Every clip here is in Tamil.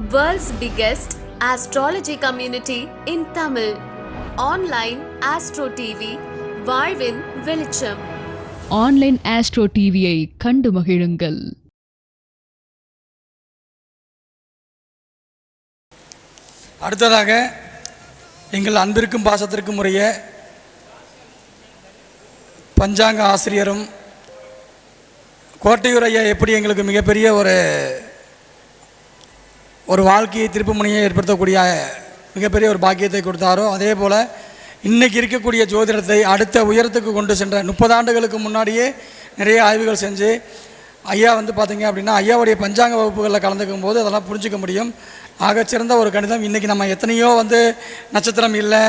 World's biggest astrology community in Tamil. Online Astro TV, வாழ்வின் வெளிச்சம். ஆன்லைன் ஆஸ்ட்ரோ டிவியை கண்டு மகிழுங்கள். அடுத்ததாக எங்கள் அன்பிற்கும் பாசத்திற்கும் உரிய பஞ்சாங்க ஆசிரியரும் கோட்டையூர் ஐயா எப்படி எங்களுக்கு மிகப்பெரிய ஒரு வாழ்க்கையை திருப்புமுனையை ஏற்படுத்தக்கூடிய மிகப்பெரிய ஒரு பாக்கியத்தை கொடுத்தாரோ, அதே போல் இன்றைக்கி இருக்கக்கூடிய ஜோதிடத்தை அடுத்த உயரத்துக்கு கொண்டு சென்ற 30 ஆண்டுகளுக்கு முன்னாடியே நிறைய ஆய்வுகள் செஞ்சு ஐயா பார்த்திங்க அப்படின்னா ஐயாவுடைய பஞ்சாங்க வகுப்புகளில் கலந்துக்கும் போது அதெல்லாம் புரிஞ்சிக்க முடியும். ஆகச்சிறந்த ஒரு கணிதம். இன்றைக்கி நம்ம எத்தனையோ நட்சத்திரம் இல்லை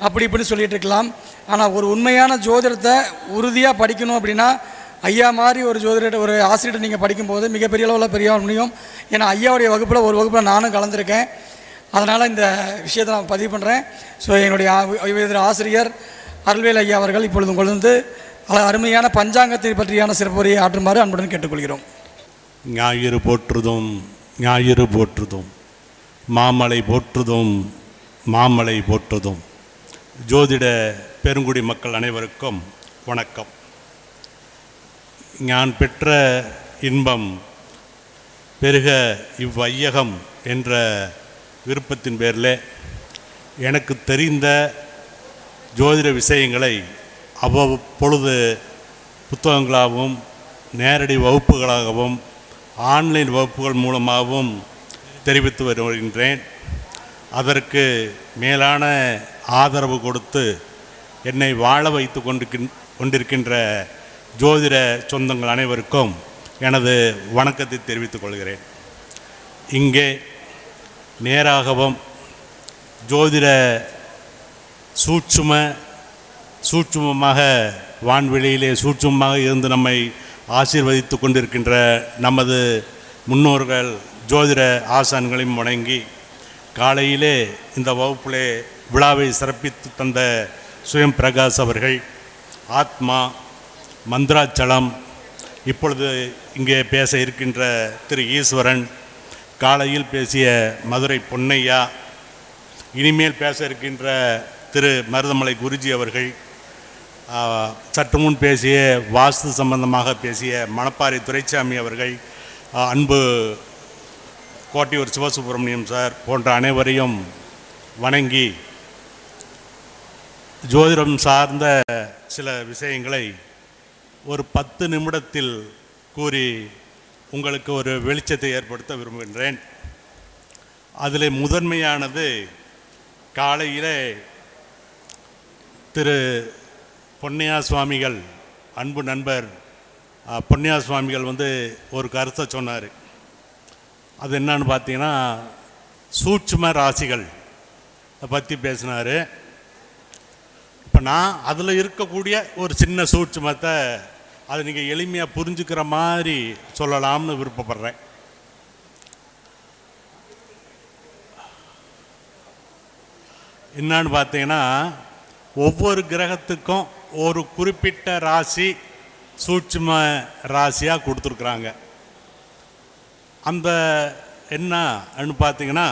அப்படி இப்படின்னு சொல்லிகிட்டு இருக்கலாம். ஆனால் ஒரு உண்மையான ஜோதிடத்தை உறுதியாக படிக்கணும் அப்படின்னா ஐயா மாதிரி ஒரு ஒரு ஆசிரியர் நீங்கள் படிக்கும்போது மிகப்பெரிய அளவில் பெரிய முடியும். ஏன்னா ஐயாவுடைய வகுப்பில் நானும் கலந்துருக்கேன். அதனால் இந்த விஷயத்தை நான் பதிவு பண்ணுறேன். ஸோ என்னுடைய ஆசிரியர் அருள்வேல் ஐயா அவர்கள் இப்பொழுது கொண்டு அருமையான பஞ்சாங்கத்தை பற்றியான சிறப்புரையை ஆற்றுமாறு அன்புடன் கேட்டுக்கொள்கிறோம். ஞாயிறு போற்றுதும் ஞாயிறு போற்றுதும், மாமலை போற்றுதும் மாமலை போற்றுதும். ஜோதிட பெருங்குடி மக்கள் அனைவருக்கும் வணக்கம். நான் பெற்ற இன்பம் பெருக இவ்வையகம் என்ற விருப்பத்தின் பேரில் எனக்கு தெரிந்த ஜோதிட விஷயங்களை அவ்வப்பொழுது புத்தகங்களாகவும் நேரடி வகுப்புகளாகவும் ஆன்லைன் வகுப்புகள் மூலமாகவும் தெரிவித்து வருகின்றேன். அதற்கு மேலான ஆதரவு கொடுத்து என்னை வாழ வைத்து கொண்டிருக்கின்ற ஜோதிட சொந்தங்கள் அனைவருக்கும் எனது வணக்கத்தை தெரிவித்துக் கொள்கிறேன். இங்கே நேராகவும் ஜோதிட சூட்சுமமாக வான்வெளியிலே சூட்சுமமாக இருந்து நம்மை ஆசீர்வதித்து கொண்டிருக்கின்ற நமது முன்னோர்கள் ஜோதிட ஆசான்களையும் வணங்கி, காலையிலே இந்த வகுப்பிலே விழாவை சிறப்பித்து தந்த சுயம் பிரகாஷ் அவர்கள், ஆத்மா, மந்திராச்சலம், இப்பொழுது இங்கே பேச இருக்கின்ற திரு ஈஸ்வரன், காலையில் பேசிய மதுரை பொன்னையா, இனிமேல் பேச இருக்கின்ற திரு மருதமலை குருஜி அவர்கள், சற்று முன் பேசிய வாஸ்து சம்பந்தமாக பேசிய மணப்பாறை துரைசாமி அவர்கள், அன்பு கோட்டையூர் சிவசுப்பிரமணியம் சார் போன்ற அனைவரையும் வணங்கி ஜோதிடம் சார்ந்த சில விஷயங்களை ஒரு 10 நிமிடத்தில் கூறி உங்களுக்கு ஒரு வெளிச்சத்தை ஏற்படுத்த விரும்புகின்றேன். அதில் முதன்மையானது, காலையில் திரு பொன்னையா சுவாமிகள், அன்பு நண்பர் பொன்னையா சுவாமிகள் ஒரு கருத்தை சொன்னார். அது என்னன்னு பார்த்தீங்கன்னா, சூட்சும ராசிகள் பற்றி பேசினார். இப்போ நான் அதில் இருக்கக்கூடிய ஒரு சின்ன சூட்சுமத்தை அதை நீங்கள் எளிமையாக புரிஞ்சுக்கிற மாதிரி சொல்லலாம்னு விருப்பப்படுறேன். என்னான்னு பார்த்தீங்கன்னா, ஒவ்வொரு கிரகத்துக்கும் ஒரு குறிப்பிட்ட ராசி சூட்சும ராசியாக கொடுத்துருக்குறாங்க. அந்த என்னன்னு பார்த்தீங்கன்னா,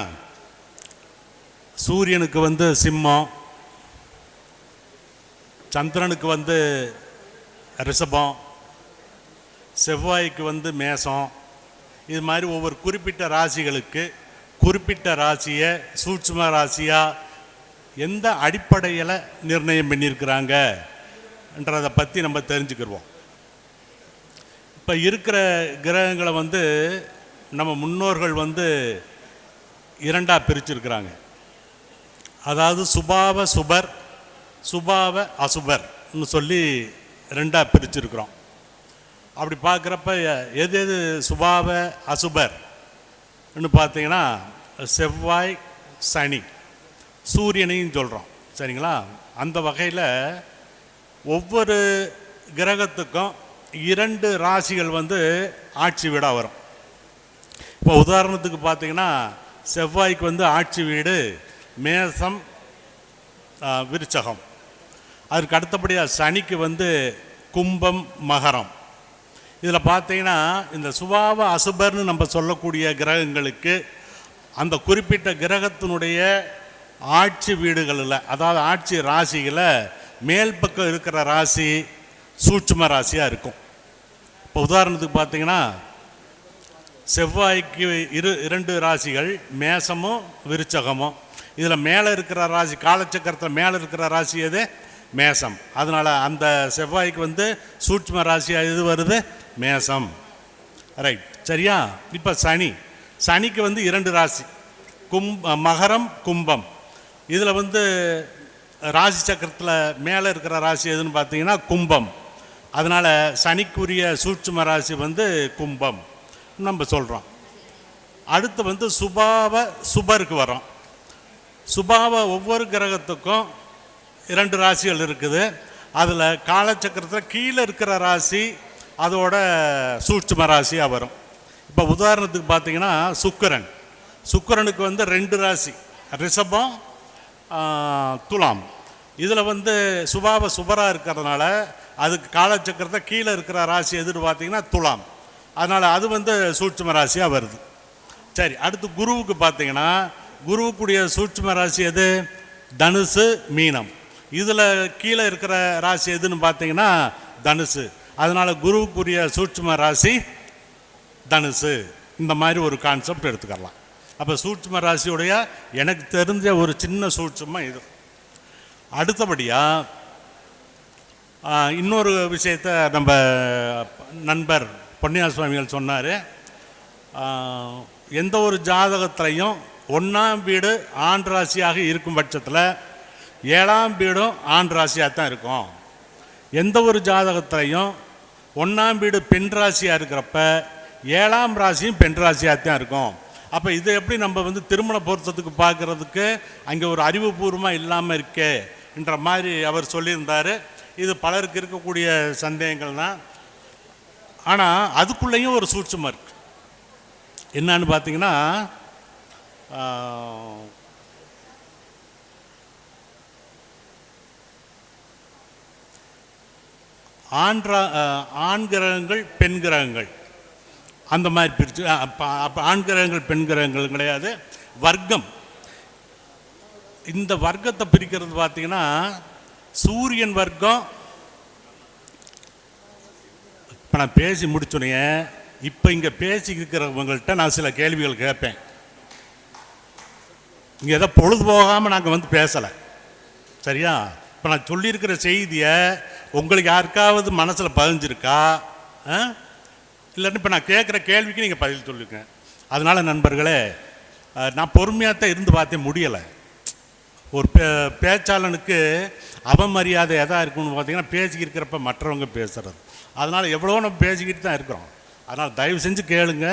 சூரியனுக்கு சிம்மம், சந்திரனுக்கு ரிஷபம், செவ்வாய்க்கு மேசம், இது மாதிரி ஒவ்வொரு குறிப்பிட்ட ராசிகளுக்கு குறிப்பிட்ட ராசியை சூட்சும ராசியாக எந்த அடிப்படையில் நிர்ணயம் பண்ணியிருக்கிறாங்கன்றதை பற்றி நம்ம தெரிஞ்சுக்கிடுவோம். இப்போ இருக்கிற கிரகங்களை நம்ம முன்னோர்கள் இரண்டாக பிரிச்சிருக்கிறாங்க. அதாவது சுபாவ சுபர், சுபாவ அசுபர்னு சொல்லி ரெண்டாக பிரிச்சிருக்கிறோம். அப்படி பார்க்குறப்ப எது எது சுபாவ அசுபர்னு பார்த்தீங்கன்னா, செவ்வாய், சனி, சூரியனையும் சொல்கிறோம். சரிங்களா? அந்த வகையில் ஒவ்வொரு கிரகத்துக்கும் 2 ராசிகள் ஆட்சி வீடாக வரும். இப்போ உதாரணத்துக்கு பார்த்தீங்கன்னா, செவ்வாய்க்கு ஆட்சி வீடு மேசம், விருச்சகம். அதற்கு அடுத்தபடியாக சனிக்கு கும்பம், மகரம். இதில் பார்த்தீங்கன்னா இந்த சுபாவ அசுபர்னு நம்ம சொல்லக்கூடிய கிரகங்களுக்கு அந்த குறிப்பிட்ட கிரகத்தினுடைய ஆட்சி வீடுகளில், அதாவது ஆட்சி ராசிகளை மேல் பக்கம் இருக்கிற ராசி சூட்சும ராசியாக இருக்கும். இப்போ உதாரணத்துக்கு பார்த்தீங்கன்னா செவ்வாய்க்கு இரண்டு ராசிகள் மேசமும் விருச்சகமும். இதில் மேலே இருக்கிற ராசி, காலச்சக்கரத்தில் மேலே இருக்கிற ராசி எது? மேசம். அதனால் அந்த செவ்வாய்க்கு வந்து சூட்சும ராசியாக எது வருது? மேசம். ரைட், சரியா? இப்போ சனிக்கு வந்து இரண்டு ராசி, மகரம் கும்பம். இதில் வந்து ராசி சக்கரத்தில் மேலே இருக்கிற ராசி எதுன்னு பார்த்தீங்கன்னா கும்பம். அதனால் சனிக்குரிய சூட்சும ராசி வந்து கும்பம் நம்ம சொல்கிறோம். அடுத்து வந்து சுபருக்கு வரோம். சுபாவ ஒவ்வொரு கிரகத்துக்கும் இரண்டு ராசிகள் இருக்குது. அதில் காலச்சக்கரத்தில் கீழே இருக்கிற ராசி அதோட சூட்சும ராசியாக வரும். இப்போ உதாரணத்துக்கு பார்த்தீங்கன்னா சுக்கிரனுக்கு வந்து ரெண்டு ராசி, ரிஷபம் துலாம். இதில் வந்து சுபராக இருக்கிறதுனால அதுக்கு காலச்சக்கரத்தை கீழே இருக்கிற ராசி எதுன்னு பார்த்தீங்கன்னா துலாம். அதனால் அது வந்து சூட்சும ராசியாக வருது. சரி, அடுத்து குருவுக்கு பார்த்தீங்கன்னா குருவுக்குரிய சூட்சும ராசி எது? தனுசு மீனம். இதில் கீழே இருக்கிற ராசி எதுன்னு பார்த்தீங்கன்னா தனுசு. அதனால் குருவுக்குரிய சூட்சும ராசி தனுசு. இந்த மாதிரி ஒரு கான்செப்ட் எடுத்துக்கலாம். அப்போ சூட்சும ராசியுடைய எனக்கு தெரிஞ்ச ஒரு சின்ன சூட்சுமம் இது. அடுத்தபடியாக இன்னொரு விஷயத்தை நம்ம நண்பர் பொன்னியார் சுவாமிகள் சொன்னார். எந்த ஒரு ஜாதகத்திலையும் 1ஆம் வீடு ஆண் ராசியாக இருக்கும் பட்சத்தில் 7ஆம் வீடும் ஆண் ராசியாக தான் இருக்கும். எந்த ஒரு ஜாதகத்திலையும் 1ஆம் வீடு பெண் ராசியாக இருக்கிறப்ப 7ஆம் ராசியும் பெண் ராசியாக தான் இருக்கும். அப்போ இதை எப்படி நம்ம வந்து திருமண பொருத்தத்துக்கு பார்க்குறதுக்கு அங்கே ஒரு அறிவுபூர்வமாக இல்லாமல் இருக்கே என்ற மாதிரி அவர் சொல்லியிருந்தார். இது பலருக்கு இருக்கக்கூடிய சந்தேகங்கள் தான். ஆனால் அதுக்குள்ளேயும் ஒரு சூட்சுமம் இருக்கு. என்னன்னு பார்த்தீங்கன்னா ஆண் கிரகங்கள் பெண் கிரகங்கள் அந்த மாதிரி பிரித்து, அப்போ ஆண் கிரகங்கள் பெண் கிரகங்கள் கிடையாது, வர்க்கம். இந்த வர்க்கத்தை பிரிக்கிறது பார்த்தீங்கன்னா சூரியன் வர்க்கம். இப்போ நான் பேசி முடிச்சோன்னே இப்போ இங்கே பேசி இருக்கிறவங்கள்ட்ட நான் சில கேள்விகள் கேட்பேன். இங்கே எதோ பொழுது போகாமல் நாங்கள் வந்து பேசலை, சரியா? இப்போ நான் சொல்லியிருக்கிற செய்தியை உங்களுக்கு யாருக்காவது மனசில் பதிஞ்சிருக்கா? இல்லைன்னு இப்போ நான் கேட்குற கேள்விக்கு நீங்கள் பதில் சொல்லுங்க. அதனால் நண்பர்களே, நான் பொறுமையாக தான் இருந்து பார்த்தே முடியலை. ஒரு பேச்சாளனுக்கு அவமரியாதை எதாக இருக்குன்னு பார்த்தீங்கன்னா பேசிக்கிருக்கிறப்ப மற்றவங்க பேசுகிறது. அதனால் எவ்வளோ நம்ம பேசிக்கிட்டு தான் இருக்கிறோம். அதனால் தயவு செஞ்சு கேளுங்க.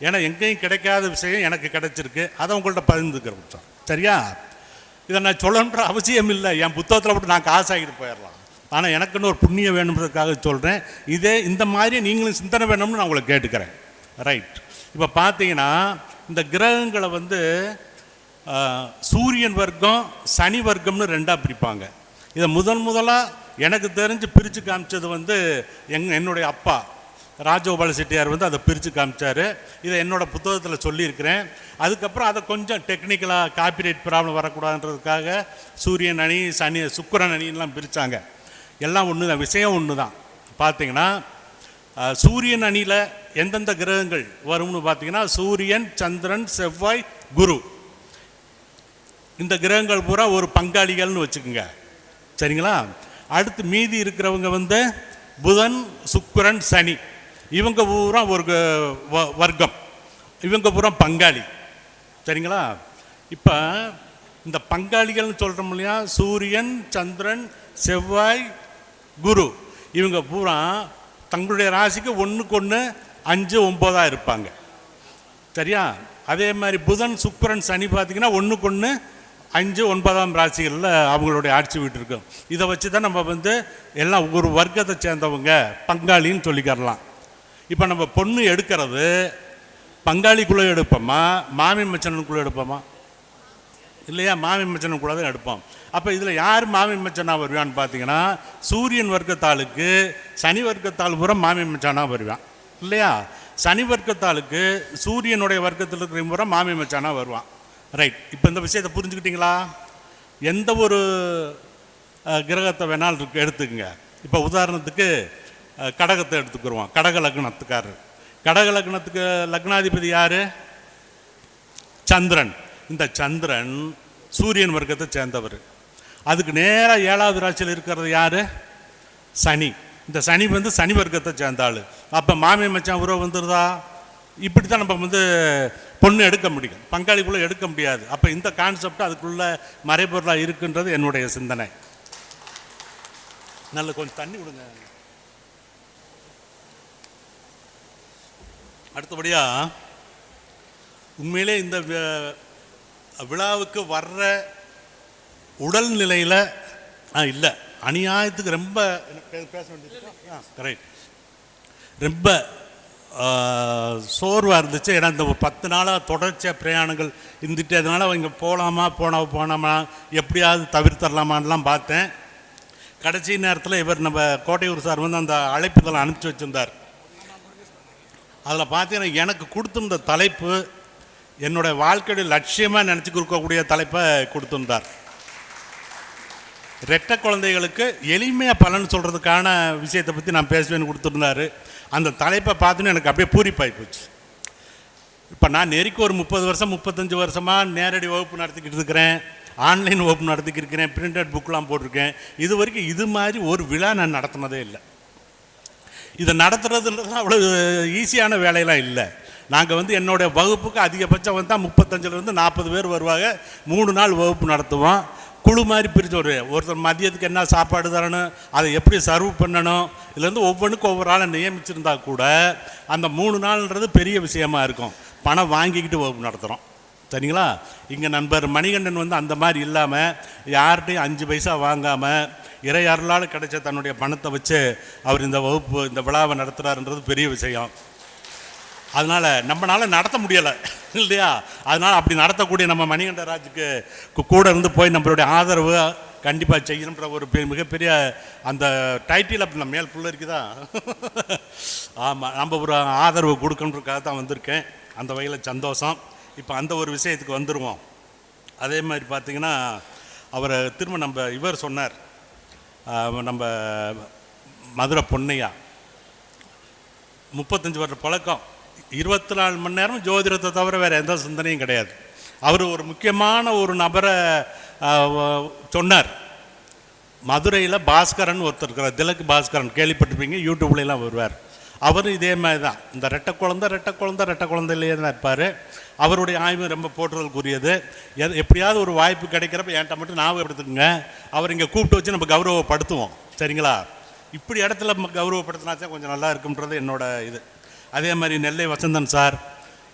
ஏன்னா எங்கேயும் கிடைக்காத விஷயம் எனக்கு கிடைச்சிருக்கு, அதை உங்கள்கிட்ட பகிர்ந்துக்கிறோம், சரியா? இதை நான் சொல்லணுன்ற அவசியம் இல்லை. என் புத்தகத்தில் போட்டு நான் காசாகிட்டு போயிடலாம். ஆனால் எனக்குன்னு ஒரு புண்ணியம் வேணுன்றதுக்காக சொல்கிறேன். இந்த மாதிரி நீங்களும் சிந்தனை வேணும்னு நான் உங்களை கேட்டுக்கிறேன். ரைட். இப்போ பார்த்தீங்கன்னா இந்த கிரகங்களை வந்து சூரியன் வர்க்கம் சனி வர்க்கம்னு ரெண்டாக பிரிப்பாங்க. இதை முதலாக எனக்கு தெரிஞ்சு பிரித்து காமிச்சது வந்து என்னுடைய அப்பா ராஜகோபால செட்டியார் வந்து அதை பிரித்து காமிச்சார். இதை என்னோடய புத்தகத்தில் சொல்லியிருக்கிறேன். அதுக்கப்புறம் அதை கொஞ்சம் டெக்னிக்கலாக காப்பிரைட் ப்ராப்ளம் வரக்கூடாதுன்றதுக்காக சூரியன் அணி சுக்கிரன் அணின்லாம் பிரித்தாங்க. எல்லாம் ஒன்று தான், விஷயம் ஒன்று தான். பார்த்தீங்கன்னா சூரியன் அணியில் எந்தெந்த கிரகங்கள் வரும்னு பார்த்தீங்கன்னா சூரியன், சந்திரன், செவ்வாய், குரு. இந்த கிரகங்கள் பூரா ஒரு பங்காளிகள்னு வச்சுக்கோங்க, சரிங்களா? அடுத்து மீதி இருக்கிறவங்க வந்து புதன், சுக்கிரன், சனி. இவங்க பூரா ஒரு வர்க்கம், இவங்க பூரா பங்காளி, சரிங்களா? இப்போ இந்த பங்காளிகள்னு சொல்கிறோம் இல்லையா, சூரியன், சந்திரன், செவ்வாய், குரு, இவங்க பூரா தங்களுடைய ராசிக்கு 1க்கு 1 5 9 இருப்பாங்க, சரியா? அதே மாதிரி புதன், சுக்கிரன், சனி பார்த்திங்கன்னா 1க்கு 1 5 9ஆம் ராசிகளில் அவங்களுடைய ஆட்சி வீட்டு இருக்கும். இதை வச்சு தான் நம்ம வந்து எல்லாம் ஒரு வர்க்கத்தை சேர்ந்தவங்க பங்காளின்னு சொல்லிக்கிறலாம். இப்போ நம்ம பொண்ணு எடுக்கிறது பங்காளிக்குள்ளே எடுப்போமா, மாமி மச்சனுக்குள்ளே எடுப்போமா? இல்லையா, மாமி மச்சனுக்குள்ளே தான் எடுப்போம். அப்போ இதில் யார் மாமி மச்சனாக வருவான்னு பார்த்தீங்கன்னா சூரியன் வர்க்கத்தாளுக்கு சனி வர்க்கத்தாள் பூரா மாமி மச்சானாக வருவான், இல்லையா? சனி வர்க்கத்தாளுக்கு சூரியனுடைய வர்க்கத்தில் இருக்கிற முறை மாமி மச்சானா வருவான். ரைட். இப்போ இந்த விஷயத்தை புரிஞ்சுக்கிட்டீங்களா? எந்த ஒரு கிரகத்தை வேணாலும் எடுத்துக்கங்க. இப்போ உதாரணத்துக்கு கடகத்தை எடுத்துக்கிடுவோம். கடக லக்னத்துக்காரர். கடக லக்னத்துக்கு லக்னாதிபதி யார்? சந்திரன். இந்த சந்திரன் சூரியன் வர்க்கத்தை சேர்ந்தவர். அதுக்கு நேராக 7வது ராசியில் இருக்கிறது யார்? சனி. இந்த சனி வந்து சனி வர்க்கத்தை சேர்ந்தாள். அப்போ மாமி மச்சான் உறவு வந்துடுதா? இப்படி தான் நம்ம வந்து பொண்ணு எடுக்க முடியும், பங்காளிக்குள்ளே எடுக்க முடியாது. அப்போ இந்த கான்செப்ட் அதுக்குள்ள மறைபொருளாக இருக்குன்றது என்னுடைய சிந்தனை. நல்ல கொஞ்சம் தண்ணி விடுங்க. அடுத்தபடியாக உண்மையிலே இந்த விழாவுக்கு வர்ற உடல்நிலையில் இல்லை, அநியாயத்துக்கு ரொம்ப பேச வேண்டியது கரெக்ட், ரொம்ப சோர்வாக இருந்துச்சு. ஏன்னா இந்த 10 நாளாக தொடர்ச்சியாக பிரயாணங்கள் இருந்துட்டு, அதனால் அவங்க போனாமா எப்படியாவது தவிர்த்தரலாமான்லாம் பார்த்தேன். கடைசி நேரத்தில் இவர் நம்ம கோட்டையூர் சார் வந்து அந்த அழைப்புதலை அனுப்பிச்சி வச்சுருந்தார். அதில் பார்த்தீங்கன்னா எனக்கு கொடுத்துருந்த தலைப்பு என்னுடைய வாழ்க்கையுடைய லட்சியமாக நினச்சி கொடுக்கக்கூடிய தலைப்பை கொடுத்துருந்தார். ரெட்டை குழந்தைகளுக்கு எளிமையாக பலன் சொல்கிறதுக்கான விஷயத்தை பற்றி நான் பேசுவேன்னு கொடுத்துருந்தாரு. அந்த தலைப்பை பார்த்துன்னு எனக்கு அப்படியே பூரிப்பாகி போச்சு. இப்போ நான் நெருக்கி ஒரு 30 வருஷம் 35 வருஷமாக நேரடி வகுப்பு நடத்திக்கிட்டு இருக்கிறேன், ஆன்லைன் வகுப்பு நடத்திக்கிட்டு இருக்கிறேன், பிரிண்டட் புக்கெலாம் போட்டிருக்கேன். இது வரைக்கும் இது மாதிரி ஒரு விழா நான் நடத்தினதே இல்லை. இதை நடத்துறதுன்றது அவ்வளோ ஈஸியான வேலையெல்லாம் இல்லை. நாங்கள் வந்து என்னுடைய வகுப்புக்கு அதிகபட்சம் வந்தால் 35லேருந்து 40 பேர் வருவாங்க. 3 நாள் வகுப்பு நடத்துவோம். குழு மாதிரி பிரித்து ஒருத்தர் மதியத்துக்கு என்ன சாப்பாடு தரணும், அதை எப்படி சர்வ் பண்ணணும், இதுலேருந்து ஒவ்வொன்றுக்கும் ஒவ்வொரு ஆளை நியமிச்சிருந்தா கூட அந்த 3 நாள்ன்றது பெரிய விஷயமா இருக்கும். பணம் வாங்கிக்கிட்டு வகுப்பு நடத்துகிறோம். சரிங்களா? இங்கே நண்பர் மணிகண்டன் வந்து அந்த மாதிரி இல்லாமல் யார்கிட்டையும் 5 பைசா வாங்காமல் இறை அருளால் கிடைச்ச தன்னுடைய பணத்தை வச்சு அவர் இந்த வகுப்பு இந்த விழாவை நடத்துகிறாருன்றது பெரிய விஷயம். அதனால் நம்மளால் நடத்த முடியலை இல்லையா? அதனால் அப்படி நடத்தக்கூடிய நம்ம மணிகண்டராஜுக்கு கூட இருந்து போய் நம்மளுடைய ஆதரவு கண்டிப்பாக செய்யணுன்ற ஒரு மிகப்பெரிய அந்த டைட்டில் அப்படி நம்ம மேல் புள்ள இருக்குதா? ஆமாம், நம்ம ஒரு ஆதரவு கொடுக்கணுன்றதுக்காக தான் வந்திருக்கேன். அந்த வகையில் சந்தோஷம். இப்போ அந்த ஒரு விஷயத்துக்கு வந்துடுவோம். அதே மாதிரி பார்த்திங்கன்னா அவரை திரும்ப நம்ம இவர் சொன்னார், நம்ம மதுரை பொன்னையா 35 வருட பழக்கம், 24 மணி நேரம் ஜோதிடத்தை தவிர வேறு எந்த சிந்தனையும் கிடையாது. அவர் ஒரு முக்கியமான ஒரு நபரை சொன்னார். மதுரையில் பாஸ்கரன் ஒருத்தர் இருக்கிறார், திலக் பாஸ்கரன், கேள்விப்பட்டிருப்பீங்க, யூடியூப்லாம் வருவார். அவரும் இதே மாதிரி தான் இந்த ரெட்டை குழந்தையிலேயே தான் இருப்பார். அவருடைய ஆய்வு ரொம்ப போற்றுதலுக்குரியது. எப்படியாவது ஒரு வாய்ப்பு கிடைக்கிறப்ப என்கிட்ட மட்டும் ஞாபகப்படுத்துக்குங்க. அவர் இங்கே கூப்பிட்டு வச்சு நம்ம கௌரவப்படுத்துவோம். சரிங்களா? இப்படி இடத்துல கௌரவப்படுத்தினாச்சா கொஞ்சம் நல்லா இருக்குன்றது என்னோட இது. அதே மாதிரி நெல்லை வசந்தன் சார்,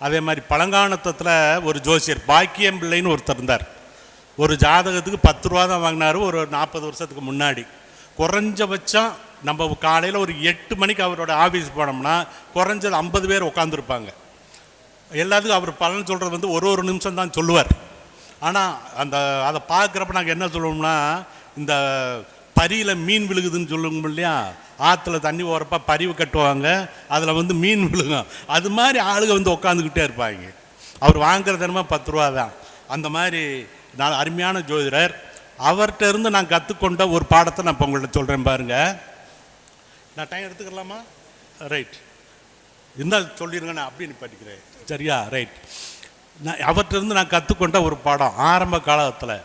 அதே மாதிரி பழங்கானத்தில் ஒரு ஜோசியர் பாக்கியம் பிள்ளைன்னு ஒருத்தர் இருந்தார். ஒரு ஜாதகத்துக்கு 10 ரூபா தான் வாங்கினார் ஒரு 40 வருஷத்துக்கு முன்னாடி. குறைஞ்சபட்சம் நம்ம காலையில் ஒரு 8 மணிக்கு அவரோட ஆஃபீஸ் போனோம்னா குறைஞ்சது 50 பேர் உட்காந்துருப்பாங்க. எல்லாத்துக்கும் அவர் பலன் சொல்கிறது வந்து ஒரு நிமிஷம் தான் சொல்லுவார். ஆனால் அதை பார்க்குறப்ப நாங்கள் என்ன சொல்லுவோம்னா, இந்த பரியில் மீன் விழுகுதுன்னு சொல்லுவோம் இல்லையா? ஆற்றுல தண்ணி போகிறப்ப பரிவு கட்டுவாங்க, அதில் வந்து மீன் விழுகும். அது மாதிரி ஆளுங்க வந்து உட்காந்துக்கிட்டே இருப்பாங்க. அவர் வாங்குறது என்னமோ 10 ரூபா தான். அந்த மாதிரி நான் அருமையான ஜோதிடர். அவர்கிட்ட இருந்து நான் கற்றுக்கொண்ட ஒரு பாடத்தை நான் இப்போ உங்கள்கிட்ட சொல்கிறேன் பாருங்கள். நான் டைம் எடுத்துக்கலாமா? ரைட், இருந்தால் சொல்லிடுங்க, நான் அப்படின்னு படிக்கிறேன். சரியா? ரைட். அவர்கிட்ட நான் கற்றுக்கொண்ட ஒரு பாடம், ஆரம்ப காலத்தில்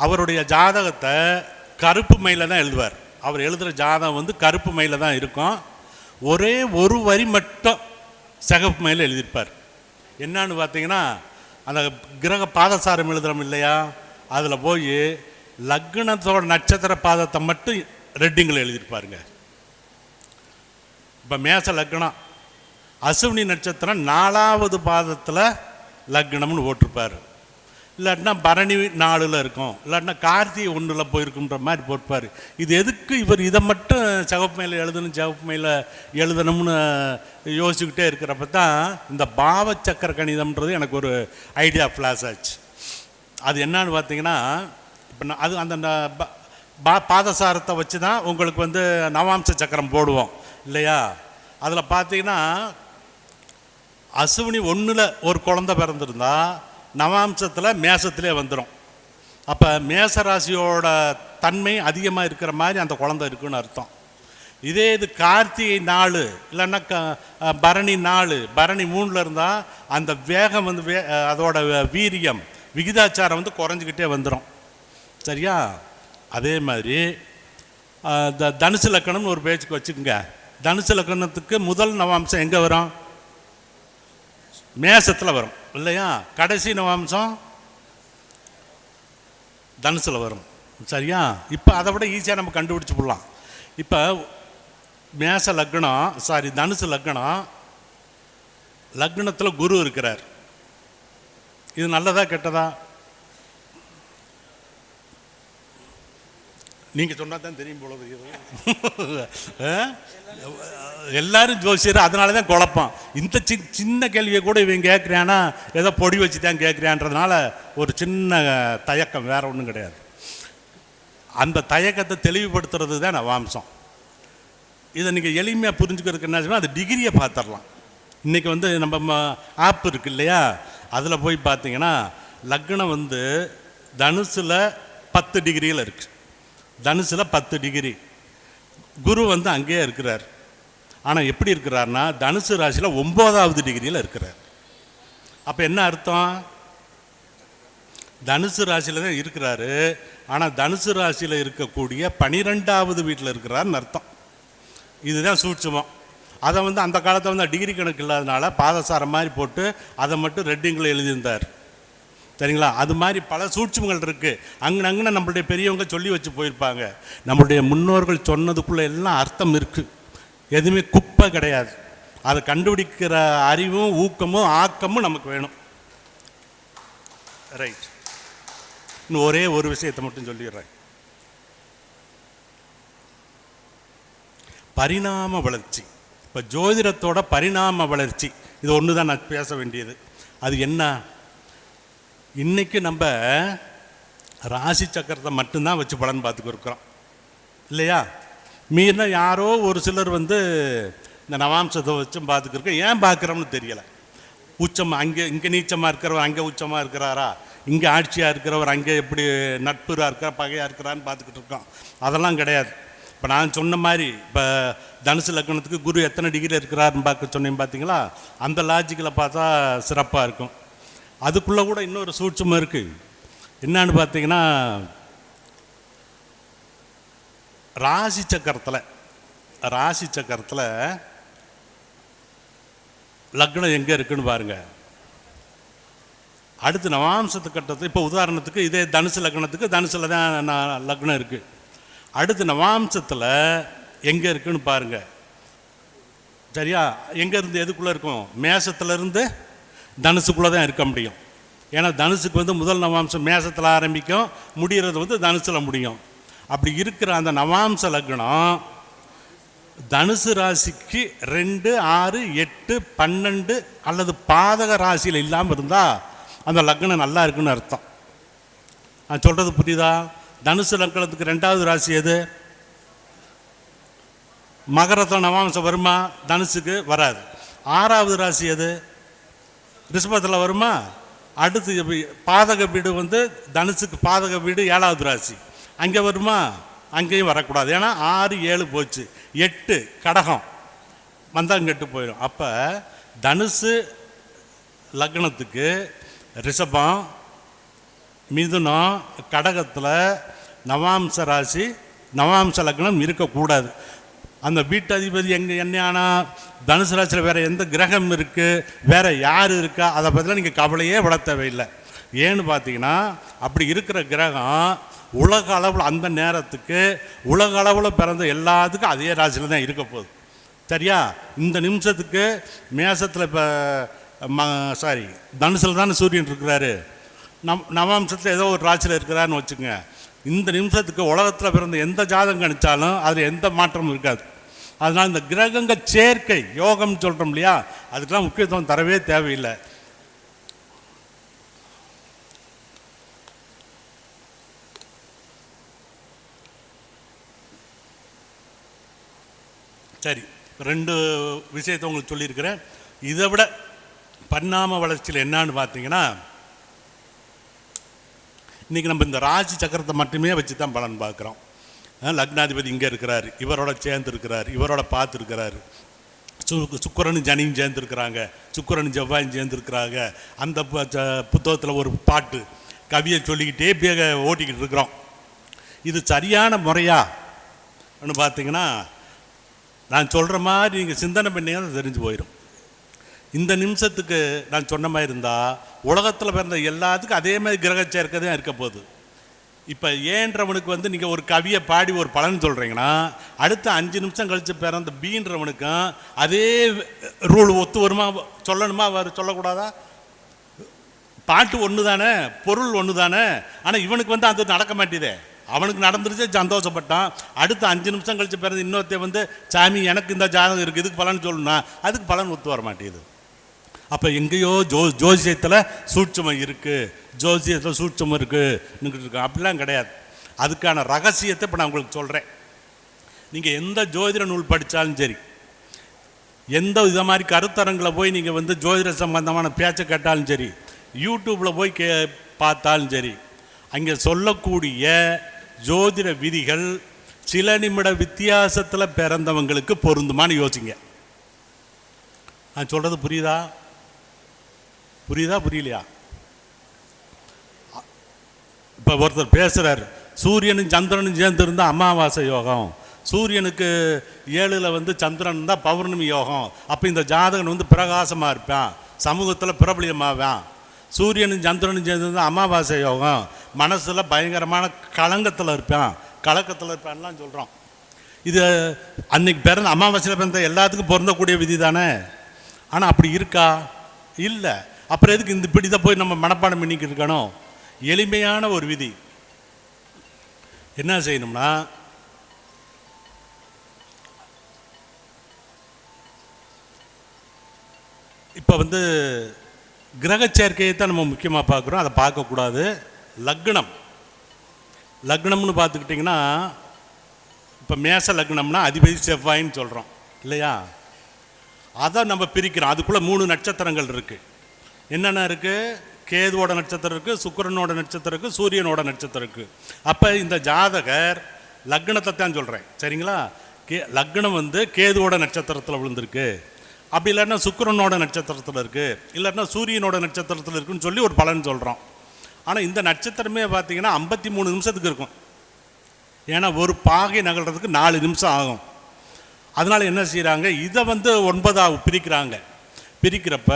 அவருடைய ஜாதகத்தை கருப்பு மையில் தான் எழுதுவார். அவர் எழுதுகிற ஜாதகம் வந்து கருப்பு மையில் தான் இருக்கும். ஒரே ஒரு வரி மட்டும் சிகப்பு மையில் எழுதியிருப்பார். என்னான்னு பார்த்தீங்கன்னா, அந்த கிரக பாதசாரம் எழுதுகிறோம் இல்லையா, அதில் போய் லக்னத்தோட நட்சத்திர பாதத்தை மட்டும் ரெட்டிங்கில் எழுதியிருப்பாருங்க. இப்போ மேச லக்னம், அசுவினி நட்சத்திரம் 4வது பாதத்தில் லக்னம்னு போட்டிருப்பார். இல்லாட்டினா பரணி 4ல் இருக்கும், இல்லாட்டினா கார்த்திகை 1ல் போயிருக்குன்ற மாதிரி போட்டிருப்பார். இது எதுக்கு இவர் இதை மட்டும் சிவப்பு மேலே சிவப்பு மேலே எழுதணும்னு யோசிச்சுக்கிட்டே இருக்கிறப்ப தான் இந்த பாவச்சக்கர கணிதம்ன்றது எனக்கு ஒரு ஐடியா ஃப்ளாஷ் ஆச்சு. அது என்னான்னு பார்த்தீங்கன்னா, இப்போ அது அந்த பாதசாரத்தை வச்சு தான் உங்களுக்கு வந்து நவாம்ச சக்கரம் போடுவோம் இல்லையா? அதில் பார்த்தீங்கன்னா அசுவினி 1ல் ஒரு குழந்தை பிறந்திருந்தா நவாம்சத்தில் மேசத்திலே வந்துடும். அப்போ மேச ராசியோட தன்மை அதிகமாக இருக்கிற மாதிரி அந்த குழந்தை இருக்குன்னு அர்த்தம். இதே இது கார்த்திகை 4 இல்லைன்னா பரணி 4 பரணி 3ல் இருந்தால் அந்த வேகம் வந்து அதோட வீரியம் விகிதாச்சாரம் வந்து குறைஞ்சிக்கிட்டே வந்துடும். சரியா? அதே மாதிரி தனுசு லக்கணம்னு ஒரு பேச்சுக்கு வச்சுக்கோங்க. தனுசு லக்கணத்துக்கு முதல் நவாம்சம் எங்கே வரும்? மேசத்தில் வரும் இல்லையா? கடைசி நவாம்சம் தனுசில் வரும். சரியா? இப்போ அதை விட ஈஸியாக நம்ம கண்டுபிடிச்சி போடலாம். இப்போ மேச லக்னம் தனுசு லக்னம், லக்னத்தில் குரு இருக்கிறார். இது நல்லதா கெட்டதா? நீங்கள் சொன்னா தான் தெரியும் போல. எல்லாரும் ஜோசியர், அதனால தான் குழப்பம். இந்த சின்ன கேள்வியை கூட இவன் கேட்குறான்னா ஏதோ பொடி வச்சு தான் கேட்குறான்றதுனால ஒரு சின்ன தயக்கம், வேற ஒன்றும் கிடையாது. அந்த தயக்கத்தை தெளிவுபடுத்துறது தான் நவாம்சம். இதை நீங்கள் எளிமையாக புரிஞ்சுக்கிறதுக்கு என்ன செய்யணும், அது டிகிரியை பார்த்துடலாம். இன்றைக்கி வந்து நம்ம ஆப் இருக்கு இல்லையா, அதில் போய் பார்த்தீங்கன்னா லக்னம் வந்து தனுசில் 10 டிகிரியில் இருக்குது. தனுசில் 10 டிகிரி. குரு வந்து அங்கேயே இருக்கிறார். ஆனால் எப்படி இருக்கிறார்னா தனுசு ராசியில் 9வது டிகிரியில் இருக்கிறார். அப்போ என்ன அர்த்தம்? தனுசு ராசியில் தான் இருக்கிறாரு, ஆனால் தனுசு ராசியில் இருக்கக்கூடிய 12வது வீட்டில் இருக்கிறாருன்னு அர்த்தம். இதுதான் சூட்சுமம். அதை வந்து அந்த காலத்தில் வந்து டிகிரி கணக்கு இல்லாதனால பாதசாரம் மாதிரி போட்டு அதை மட்டும் ரெட்டிங்கில் எழுதியிருந்தார். சரிங்களா? அது மாதிரி பல சூட்சுமங்கள் இருக்குது. அங்கன நம்மளுடைய பெரியவங்க சொல்லி வச்சு போயிருப்பாங்க. நம்மளுடைய முன்னோர்கள் சொன்னதுக்குள்ளே எல்லாம் அர்த்தம் இருக்குது. எதுவுமே குப்பை கிடையாது. அதை கண்டுபிடிக்கிற அறிவும் ஊக்கமும் ஆக்கமும் நமக்கு வேணும். ரைட். இன்னும் ஒரே ஒரு விஷயத்தை மட்டும் சொல்லிடுறேன். பரிணாம வளர்ச்சி. இப்போ ஜோதிடத்தோட பரிணாம வளர்ச்சி இது ஒன்று தான் நான் பேச வேண்டியது. அது என்ன? இன்றைக்கி நம்ம ராசி சக்கரத்தை மட்டும்தான் வச்சு பலன் பார்த்துக்கிருக்கிறோம் இல்லையா? மீறினா யாரோ ஒரு சிலர் வந்து இந்த நவாம்சத்தை வச்சும் பார்த்துக்கிருக்கோம். ஏன் பார்க்குறோம்னு தெரியலை. உச்சமாக இங்கே நீச்சமாக இருக்கிறவர் அங்கே உச்சமாக இருக்கிறாரா, இங்கே ஆட்சியாக இருக்கிறவர் அங்கே எப்படி நட்புறாக இருக்கிற பகையாக இருக்கிறான்னு பார்த்துக்கிட்டு இருக்கோம். அதெல்லாம் கிடையாது. இப்போ நான் சொன்ன மாதிரி இப்போ தனுசு லக்னத்துக்கு குரு எத்தனை டிகிரி இருக்கிறாருன்னு பார்க்க சொன்னேன் பார்த்தீங்களா? அந்த லாஜிக்கில் பார்த்தா சிறப்பாக இருக்கும். அதுக்குள்ளே கூட இன்னொரு சூட்சமாக இருக்குது. என்னான்னு பார்த்தீங்கன்னா ராசி சக்கரத்தில் லக்னம் எங்கே இருக்குன்னு பாருங்கள். அடுத்து நவாம்சத்து கட்டத்துக்கு இப்போ உதாரணத்துக்கு இதே தனுசு லக்னத்துக்கு தனுசில் தான் லக்னம் இருக்குது. அடுத்து நவாம்சத்தில் எங்கே இருக்குன்னு பாருங்கள். சரியா? எங்கேருந்து எதுக்குள்ளே இருக்கும்? மேசத்துலேருந்து தனுசுக்குள்ளே தான் இருக்க முடியும். ஏன்னா தனுசுக்கு வந்து முதல் நவாம்சம் மேசத்தில் ஆரம்பிக்கும், முடிகிறது வந்து தனுசில் முடியும். அப்படி இருக்கிற அந்த நவாம்ச லக்னம் தனுசு ராசிக்கு 2, 6, 8, 12 அல்லது பாதக ராசியில் இல்லாமல் இருந்தால் அந்த லக்னம் நல்லா இருக்குன்னு அர்த்தம். நான் சொல்கிறது புரியுதா? தனுசு லக்னத்துக்கு 2வது ராசி எது? மகரத்தில் நவாம்சம் வருமா? தனுசுக்கு வராது. 6வது ராசி எது? ரிஷபத்தில் வருமா? அடுத்து பாதக வீடு வந்து தனுசுக்கு பாதக வீடு 7வது ராசி, அங்கே வருமா? அங்கேயும் வரக்கூடாது. ஏன்னா 6, 7 போச்சு. 8 கடகம் வந்தால் கெட்டு போயிடும். அப்போ தனுசு லக்னத்துக்கு ரிஷபம், மிதுனம், கடகத்தில் நவாம்ச ராசி நவாம்ச லக்னம் இருக்கக்கூடாது. அந்த வீட்டு அதிபதி என்ன ஆனால் தனுசு ராசியில் வேறு எந்த கிரகம் இருக்குது, வேறு யார் இருக்கா, அதை பற்றிலாம் நீங்கள் கவலையே விட தேவையில்லை. ஏன்னு பார்த்தீங்கன்னா அப்படி இருக்கிற கிரகம் உலக அளவில் அந்த நேரத்துக்கு உலக அளவில் பிறந்த எல்லாத்துக்கும் அதே ராசியில் தான் இருக்க போகுது. சரியா? இந்த நிமிஷத்துக்கு மேசத்தில் இப்போ தனுசில் தானே சூரியன் இருக்கிறாரு, நவாம்சத்தில் ஏதோ ஒரு ராசியில் இருக்கிறாருன்னு வச்சுக்கோங்க. இந்த நிமிஷத்துக்கு உலகத்தில் பிறந்த எந்த ஜாதகம் கணித்தாலும் அதில் எந்த மாற்றமும் இருக்காது. அதனால் இந்த கிரகங்கள் சேர்க்கை யோகம் சொல்கிறோம் இல்லையா, அதுக்கெல்லாம் முக்கியத்துவம் தரவே தேவையில்லை. சரி, 2 விஷயத்தை உங்களுக்கு சொல்லியிருக்கிறேன். இதை விட பரிணாம வளர்ச்சியில் என்னான்னு பார்த்தீங்கன்னா, இன்றைக்கி நம்ம இந்த ராசி சக்கரத்தை மட்டுமே வச்சு தான் பலன் பார்க்குறோம். லக்னாதிபதி இங்கே இருக்கிறார், இவரோட சேர்ந்துருக்கிறார், இவரோட பார்த்துருக்கிறாரு, சுக்கிரனும் சனியும் சேர்ந்துருக்கிறாங்க, சுக்கிரனும் செவ்வாயும் சேர்ந்துருக்கிறாங்க. அந்த புத்தகத்தில் ஒரு பாட்டு கவியை சொல்லிக்கிட்டே ஓட்டிக்கிட்டு இருக்கிறோம். இது சரியான முறையான்னு பார்த்தீங்கன்னா, நான் சொல்கிற மாதிரி நீங்கள் சிந்தனை பண்ணீங்கன்னா தெரிஞ்சு போயிடும். இந்த நிமிஷத்துக்கு நான் சொன்ன மாதிரி இருந்தால் உலகத்தில் பிறந்த எல்லாத்துக்கும் அதே மாதிரி கிரக சேர்க்கை தான் இருக்க போகுது. இப்போ ஏன்றவனுக்கு வந்து நீங்கள் ஒரு கவியை பாடி ஒரு பலன் சொல்கிறீங்கன்னா, அடுத்த 5 நிமிஷம் கழித்து பிறந்த பீன்றவனுக்கும் அதே ரூல் ஒத்து வருமா, சொல்லணுமா, சொல்லக்கூடாதா? பாட்டு ஒன்று தானே, பொருள் ஒன்று தானே. ஆனால் இவனுக்கு வந்து அது நடக்க மாட்டேதே. அவனுக்கு நடந்துருச்சு, சந்தோஷப்பட்டான். அடுத்த 5 நிமிஷம் கழித்து பிறந்த இன்னொருத்த வந்து சாமி எனக்கு இந்த ஜாதகம் இருக்குது, இதுக்கு பலன் சொல்லணும்னா அதுக்கு பலன் ஒத்து வர மாட்டேங்குது. அப்போ எங்கேயோ ஜோசியத்தில் சூட்சமம் இருக்குது, ஜோசியத்தில் சூட்சமம் இருக்குன்னுக்கிட்டு இருக்கோம். அப்படிலாம் கிடையாது. அதுக்கான ரகசியத்தை இப்போ நான் உங்களுக்கு சொல்கிறேன். நீங்கள் எந்த ஜோதிட நூல் படித்தாலும் சரி, எந்த இதை மாதிரி கருத்தரங்கில் போய் நீங்கள் வந்து ஜோதிட சம்பந்தமான பேச்சை கேட்டாலும் சரி, யூடியூப்பில் போய் பார்த்தாலும் சரி, அங்கே சொல்லக்கூடிய ஜோதிட விதிகள் சில நிமிட வித்தியாசத்தில் பிறந்தவங்களுக்கு பொருந்துமான்னு யோசிங்க. நான் சொல்கிறது புரியுதா புரியலையா? இப்போ ஒருத்தர் பேசுகிறார், சூரியனும் சந்திரனும் சேர்ந்துருந்தால் அமாவாசை யோகம், சூரியனுக்கு 7ல் வந்து சந்திரன் தான் பௌர்ணமி யோகம், அப்போ இந்த ஜாதகன் வந்து பிரகாசமாக இருப்பான், சமூகத்தில் பிரபலியமாவான். சூரியனும் சந்திரனும் சேர்ந்துருந்தால் அமாவாசை யோகம், மனசில் பயங்கரமான கலக்கத்தில் இருப்பான்லாம் சொல்கிறோம். இது அன்னைக்கு பிறந்த அமாவாசையில் பிறந்த எல்லாத்துக்கும் பொருந்தக்கூடிய விதி தானே. ஆனால் அப்படி இருக்கா? இல்லை. அப்புறம் எதுக்கு இந்த இப்படி தான் போய் நம்ம மனப்பாடம் பண்ணிக்கிட்டு இருக்கணும்? எளிமையான ஒரு விதி. என்ன செய்யணும்னா, இப்போ வந்து கிரக சேர்க்கையை தான் நம்ம முக்கியமாக பார்க்குறோம். அதை பார்க்கக்கூடாது. லக்னம்னு பார்த்துக்கிட்டிங்கன்னா, இப்போ மேச லக்னம்னா அதிபதி செவ்வாயின்னு சொல்கிறோம் இல்லையா? அதை நம்ம பிரிக்கிறோம். அதுக்குள்ளே 3 நட்சத்திரங்கள் இருக்குது. என்னென்ன இருக்குது? கேதுவோட நட்சத்திரம் இருக்குது, சுக்கிரனோட நட்சத்திரம் இருக்குது, சூரியனோட நட்சத்திரம் இருக்குது. அப்போ இந்த ஜாதகர் லக்னத்தை தான் சொல்கிறேன், சரிங்களா? லக்னம் வந்து கேதுவோட நட்சத்திரத்தில் விழுந்திருக்கு, அப்படி இல்லைன்னா சுக்கிரனோட நட்சத்திரத்தில் இருக்குது, இல்லைன்னா சூரியனோட நட்சத்திரத்தில் இருக்குன்னு சொல்லி ஒரு பலன் சொல்கிறோம். ஆனால் இந்த நட்சத்திரமே பார்த்தீங்கன்னா 53 நிமிஷத்துக்கு இருக்கும். ஏன்னா ஒரு பாகை நகர்றதுக்கு 4 நிமிஷம் ஆகும். அதனால் என்ன செய்கிறாங்க, இதை வந்து 9ஆக பிரிக்கிறப்ப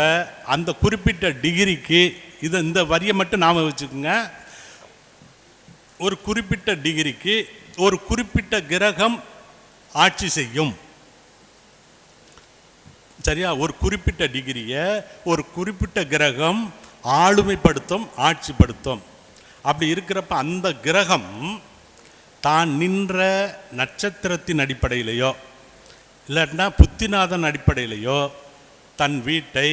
அந்த குறிப்பிட்ட டிகிரிக்கு இந்த வரியை மட்டும் நாம வச்சுக்கோங்க. ஒரு குறிப்பிட்ட டிகிரிக்கு ஒரு குறிப்பிட்ட கிரகம் ஆட்சி செய்யும், சரியா? ஒரு குறிப்பிட்ட டிகிரியை ஒரு குறிப்பிட்ட கிரகம் ஆளுமைப்படுத்தும், ஆட்சிப்படுத்தும். அப்படி இருக்கிறப்ப அந்த கிரகம் தான் நின்ற நட்சத்திரத்தின் அடிப்படையிலையோ இல்லாட்டினா புத்திநாதன் அடிப்படையிலையோ தன் வீட்டை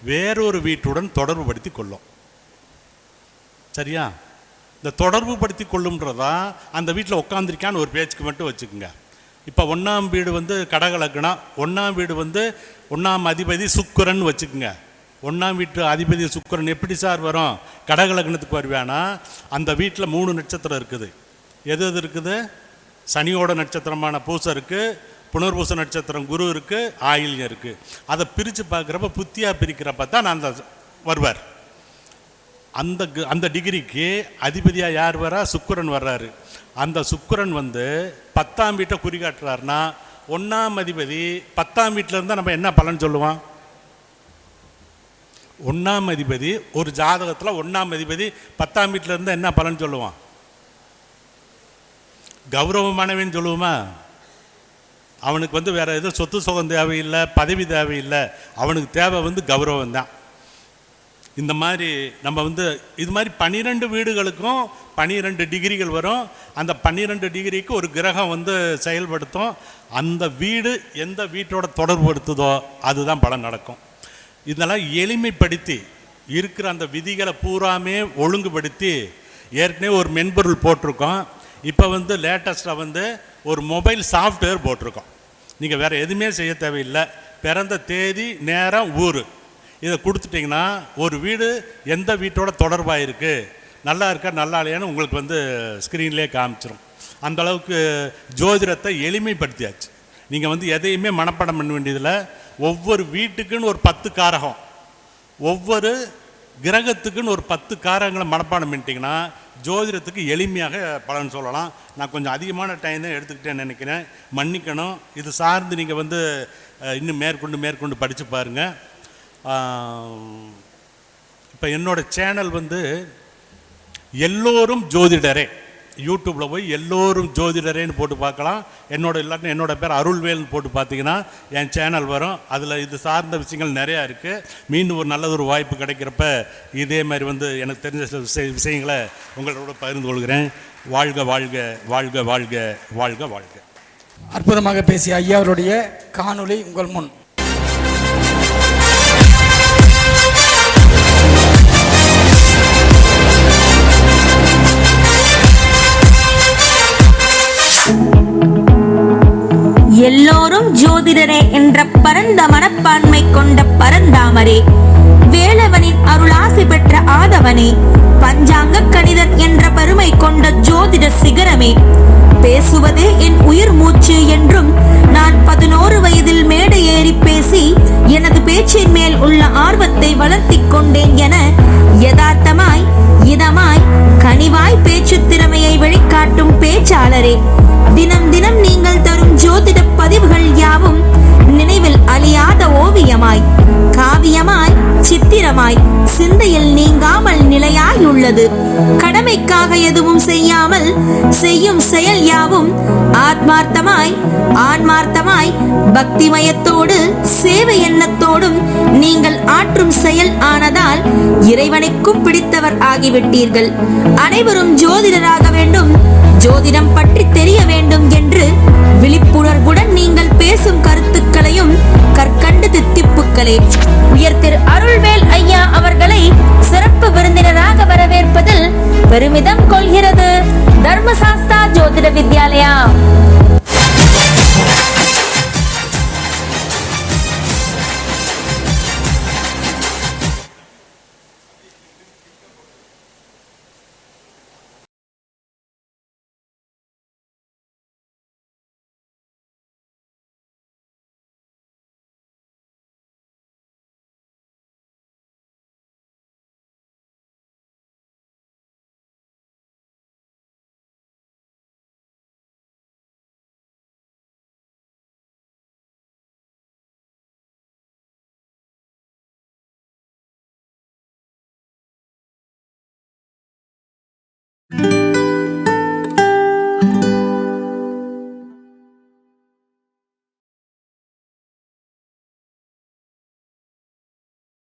வேறொரு வீட்டுடன் தொடர்பு படுத்தி கொள்ளும், சரியா? இந்த தொடர்பு படுத்தி கொள்ளும்ன்றதா அந்த வீட்டில் உட்காந்துருக்கான்னு ஒரு பேச்சுக்கு மட்டும் வச்சுக்கோங்க. இப்போ 1ஆம் வீடு வந்து கடக லக்னம், 1ஆம் வீடு வந்து 1ஆம் அதிபதி சுக்கிரன் வச்சுக்கோங்க. 1ஆம் வீட்டு அதிபதி சுக்கிரன் எப்படி சார் வரும்? கடக லக்னத்துக்கு வருவானா? அந்த வீட்டில் 3 நட்சத்திரம் இருக்குது. எது இருக்குது? சனியோட நட்சத்திரமான பூசம் இருக்குது, புனர்பூச நட்சத்திரம் குரு இருக்குது, ஆயில்யம் இருக்குது. அதை பிரித்து பார்க்குறப்ப புத்தியாக பிரிக்கிறப்ப தான் நான் அந்த வருவார். அந்த டிகிரிக்கு அதிபதியாக யார் வரா? சுக்கிரன் வர்றாரு. அந்த சுக்கிரன் வந்து 10ஆம் வீட்டை குறிகாட்டுறாருன்னா 1ஆம் அதிபதி 10ஆம் வீட்டில் இருந்தால் நம்ம என்ன பலன் சொல்லுவான்? 1ஆம் அதிபதி ஒரு ஜாதகத்தில் 1ஆம் அதிபதி 10ஆம் வீட்டில் இருந்தால் என்ன பலன் சொல்லுவான்? கௌரவமானவன்னு சொல்லுவோமா? அவனுக்கு வந்து வேறு எதுவும் சொத்து சுகம் தேவையில்லை, பதவி தேவையில்லை, அவனுக்கு தேவை வந்து கௌரவம் தான். இந்த மாதிரி நம்ம வந்து இது மாதிரி 12 வீடுகளுக்கும் 12 டிகிரிகள் வரும். அந்த 12 டிகிரிக்கு ஒரு கிரகம் வந்து செயல்படுத்தும். அந்த வீடு எந்த வீட்டோட தொடர்புபடுத்துதோ அதுதான் பலன் நடக்கும். இதெல்லாம் எளிமைப்படுத்தி இருக்கிற அந்த விதிகளை பூராமே ஒழுங்குபடுத்தி ஏற்கனவே ஒரு மென்பொருள் போட்டிருக்கோம். இப்போ வந்து லேட்டஸ்ட்டாக வந்து ஒரு மொபைல் சாஃப்ட்வேர் போட்டிருக்கோம். நீங்கள் வேறு எதுவுமே செய்ய தேவையில்லை. பிறந்த தேதி, நேரம், ஊர் இதை கொடுத்துட்டிங்கன்னா ஒரு வீடு எந்த வீட்டோட தொடர்பாக இருக்குது, நல்லா இருக்கா நல்லா இல்லையான்னு உங்களுக்கு வந்து ஸ்க்ரீன்லேயே காமிச்சிடும். அந்த அளவுக்கு ஜோதிடத்தை எளிமைப்படுத்தியாச்சு. நீங்கள் வந்து எதையுமே மனப்பாடம் பண்ண வேண்டியதில்லை. ஒவ்வொரு வீட்டுக்குன்னு ஒரு 10 காரகம், ஒவ்வொரு கிரகத்துக்குன்னு ஒரு 10 காரகங்களை மனப்பாடம் பண்ணிட்டீங்கன்னா ஜோதிடத்துக்கு எளிமையாக பலன் சொல்லலாம். நான் கொஞ்சம் அதிகமான டைம் தான் எடுத்துக்கிட்டேன்னு நினைக்கிறேன், மன்னிக்கணும். இது சார்ந்து நீங்கள் வந்து இன்னும் மேற்கொண்டு படித்து பாருங்கள். இப்போ என்னோடய சேனல் வந்து எல்லோரும் ஜோதிடரே, யூடியூப்பில் போய் எல்லோரும் ஜோதிடரேன்னு போட்டு பார்க்கலாம். என்னோட பேர் அருள்வேல்னு போட்டு பார்த்தீங்கன்னா என் சேனல் வரும். அதில் இது சார்ந்த விஷயங்கள் நிறையா இருக்குது. மீண்டும் ஒரு நல்ல ஒரு வாய்ப்பு கிடைக்கிறப்ப இதே மாதிரி வந்து எனக்கு தெரிஞ்ச விஷயங்களை உங்களோட பகிர்ந்து கொள்கிறேன். வாழ்க வாழ்க வாழ்க வாழ்க வாழ்க வாழ்க. அற்புதமாக பேசிய ஐயா அவருடைய காணொளி உங்கள் முன். எல்லோரும் ஜோதிடரே என்ற பரந்த மனப்பான்மை கொண்ட பரந்தாமரே, வேலவனின் அருளாசி பெற்ற ஆதவனே, பஞ்சாங்க கணிதர் என்ற பெருமை கொண்ட ஜோதிட சிகரமே, பேசுவதே என் உயிர் மூச்சு என்றும் நான் 11 வயதில் மேடை ஏறி பேசி எனது பேச்சின் மேல் உள்ள ஆர்வத்தை வளர்த்திக் கொண்டேன் என யதார்த்தமாய் இதமாய் கனிவாய் பேச்சு திறமையை வெளிக்காட்டும் பேச்சாளரே, தினம் தினம் நீங்கள் தரும் ஜோதிட பதிவுகள் யாவும் நினைவில் அழியாத ஓவியமாய், காவியமாய், சித்திரமாய், சிந்தையில் நீங்காமல் நிலையாயுள்ளது. கடமைக்காக எதுவும் செய்யாமல் செய்யும் செயல் யாவும் ஆத்மார்த்தமாய், ஆன்மார்த்தமாய், பக்திமயத்தோடு சேவை எண்ணத்தோடும் நீங்கள் ஆற்றும் செயல் ஆனதால் இறைவனுக்கும் பிடித்தவர் ஆகிவிட்டீர்கள். அனைவரும் ஜோதிடராக வேண்டும், ஜோதிடம் பற்றி தெரிய வேண்டும் என்று விழிப்புணர்வுடன் நீங்கள் பேசும் கருத்துக்களையும் கற்கண்டு தித்திப்புக்களே. உயர் திரு அருள்வேல் ஐயா அவர்களை சிறப்பு விருந்தினராக வரவேற்பதில் பெருமிதம் கொள்கிறது தர்மசாஸ்தா ஜோதிட வித்யாலயா.